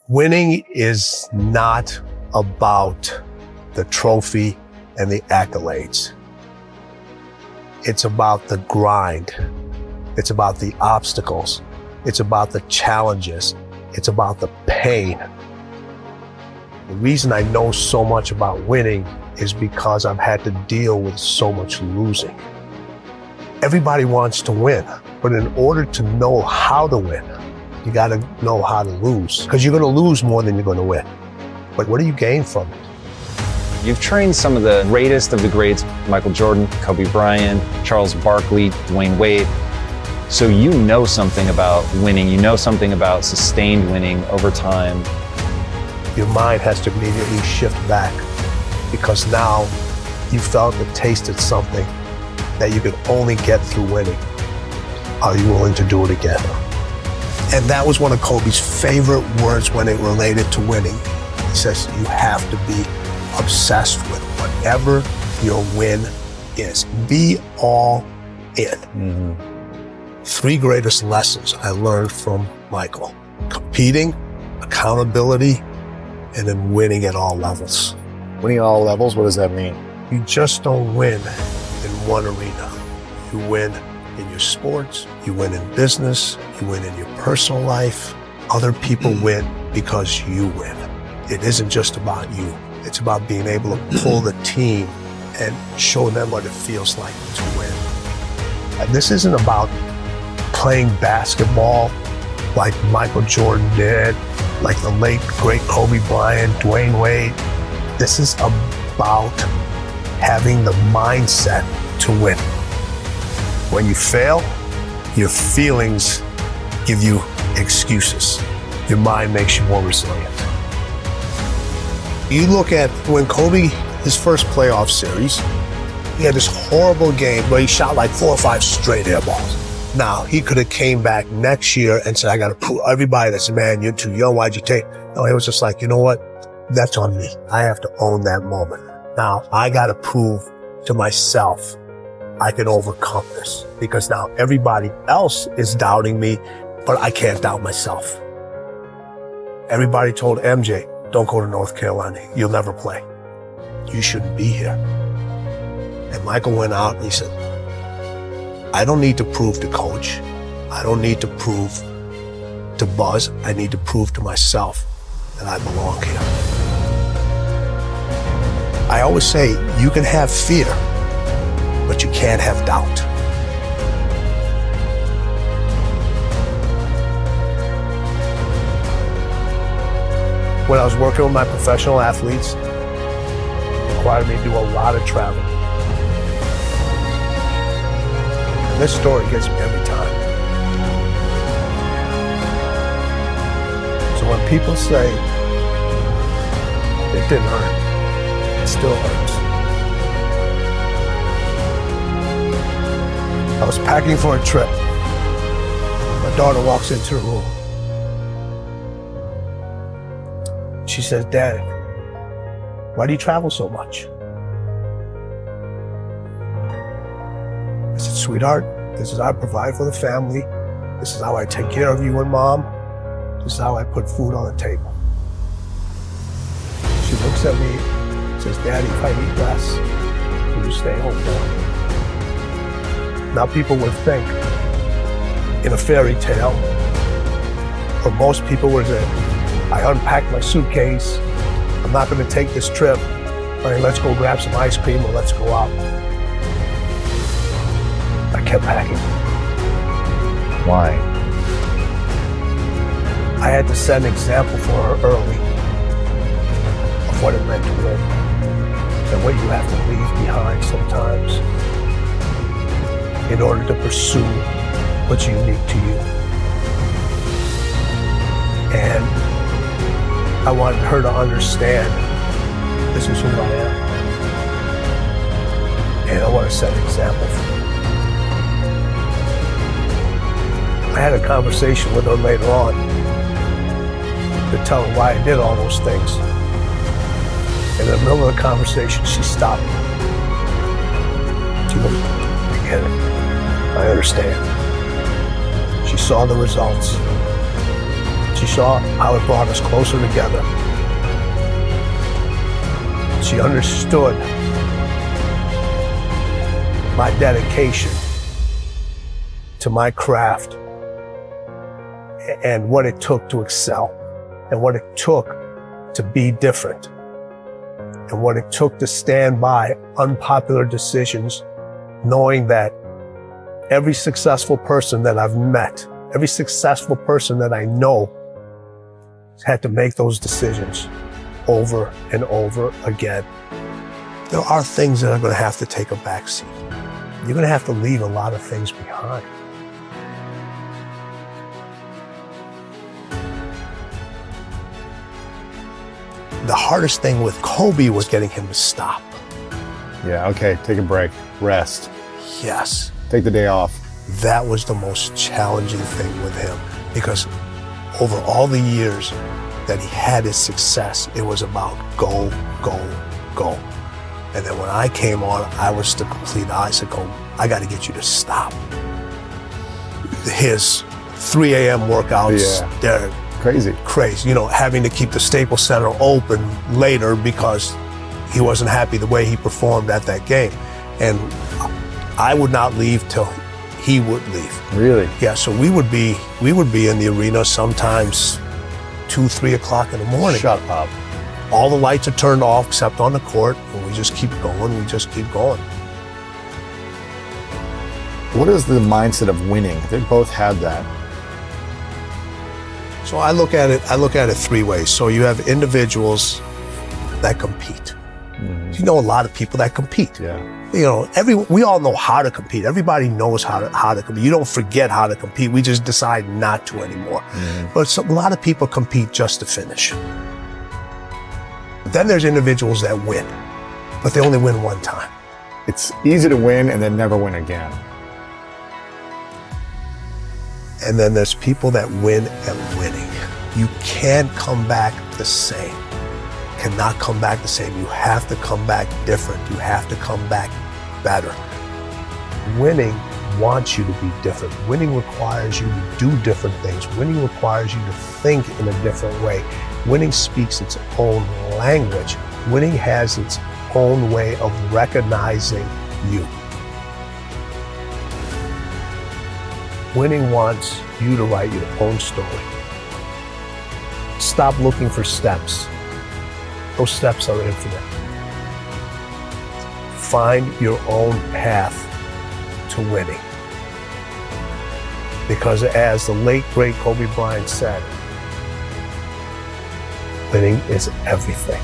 Winning is not about the trophy and the accolades. It's about the grind. It's about the obstacles. It's about the challenges. It's about the pain. The reason I know so much about winning is because I've had to deal with so much losing. Everybody wants to win, but in order to know how to win, you got to know how to lose, because you're going to lose more than you're going to win. But what do you gain from it? You've trained some of the greatest of the greats, Michael Jordan, Kobe Bryant, Charles Barkley, Dwayne Wade. So you know something about winning. You know something about sustained winning over time. Your mind has to immediately shift back, because now you felt and tasted something that you could only get through winning. Are you willing to do it again? And that was one of Kobe's favorite words when it related to winning. He says, you have to be obsessed with whatever your win is. Be all in. Mm-hmm. 3 greatest lessons I learned from Michael: competing, accountability, and then winning at all levels. Winning at all levels, what does that mean? You just don't win in one arena. You win in your sports, you win in business, you win in your personal life. Other people win because you win. It isn't just about you. It's about being able to pull the team and show them what it feels like to win. And this isn't about playing basketball like Michael Jordan did, like the late, great Kobe Bryant, Dwayne Wade. This is about having the mindset to win. When you fail, your feelings give you excuses. Your mind makes you more resilient. You look at when Kobe, his first playoff series, he had this horrible game where he shot like 4 or 5 straight air balls. Now, he could have came back next year and said, I got to prove everybody that's, man, you're too young, why'd you take? No, he was just like, you know what? That's on me. I have to own that moment. Now, I got to prove to myself I can overcome this, because now everybody else is doubting me, but I can't doubt myself. Everybody told MJ, don't go to North Carolina. You'll never play. You shouldn't be here. And Michael went out and he said, I don't need to prove to coach. I don't need to prove to Buzz. I need to prove to myself that I belong here. I always say you can have fear, but you can't have doubt. When I was working with my professional athletes, it required me to do a lot of travel. And this story gets me every time. So when people say it didn't hurt, it still hurts. I was packing for a trip. My daughter walks into the room. She says, Dad, why do you travel so much? I said, sweetheart, this is how I provide for the family. This is how I take care of you and Mom. This is how I put food on the table. She looks at me and says, Daddy, if I eat less, will you stay home more? Now people would think in a fairy tale, or most people would say, I unpacked my suitcase. I'm not going to take this trip. All right, let's go grab some ice cream or let's go out. I kept packing. Why? I had to set an example for her early of what it meant to win and what you have to leave behind sometimes in order to pursue what's unique to you. And I wanted her to understand this is who I am. And I want to set an example for her. I had a conversation with her later on to tell her why I did all those things. In the middle of the conversation, she stopped. She goes, I get it. I understand. She saw the results. She saw how it brought us closer together. She understood my dedication to my craft and what it took to excel and what it took to be different and what it took to stand by unpopular decisions, knowing that every successful person that I've met, every successful person that I know had to make those decisions over and over again. There are things that are going to have to take a backseat. You're going to have to leave a lot of things behind. The hardest thing with Kobe was getting him to stop. Yeah, okay, take a break, rest, Yes, take the day off. that was the most challenging thing with him, because over all the years that he had his success, it was about go, go, go. And then when I came on, I was the complete opposite. I got to get you to stop. His 3 a.m. workouts, Yeah. they're Crazy. crazy. You know, having to keep the Staples Center open later because he wasn't happy the way he performed at that game. And I would not leave till he would leave. Really? Yeah, so we would be in the arena sometimes 2, 3 o'clock in the morning. Shut up. All the lights are turned off except on the court, and we just keep going, we just keep going. What is the mindset of winning? They both had that. So I look at it 3 ways. So you have individuals that compete. You know a lot of people that compete. Yeah. You know, we all know how to compete. Everybody knows how to compete. You don't forget how to compete. We just decide not to anymore. But a lot of people compete just to finish. Then there's individuals that win, but they only win one time. It's easy to win and then never win again. And then there's people that win at winning. You can't come back the same. Cannot come back the same. You have to come back different. You have to come back better. Winning wants you to be different. Winning requires you to do different things. Winning requires you to think in a different way. Winning speaks its own language. Winning has its own way of recognizing you. Winning wants you to write your own story. Stop looking for steps. Those steps are infinite. Find your own path to winning. Because as the late, great Kobe Bryant said, winning is everything.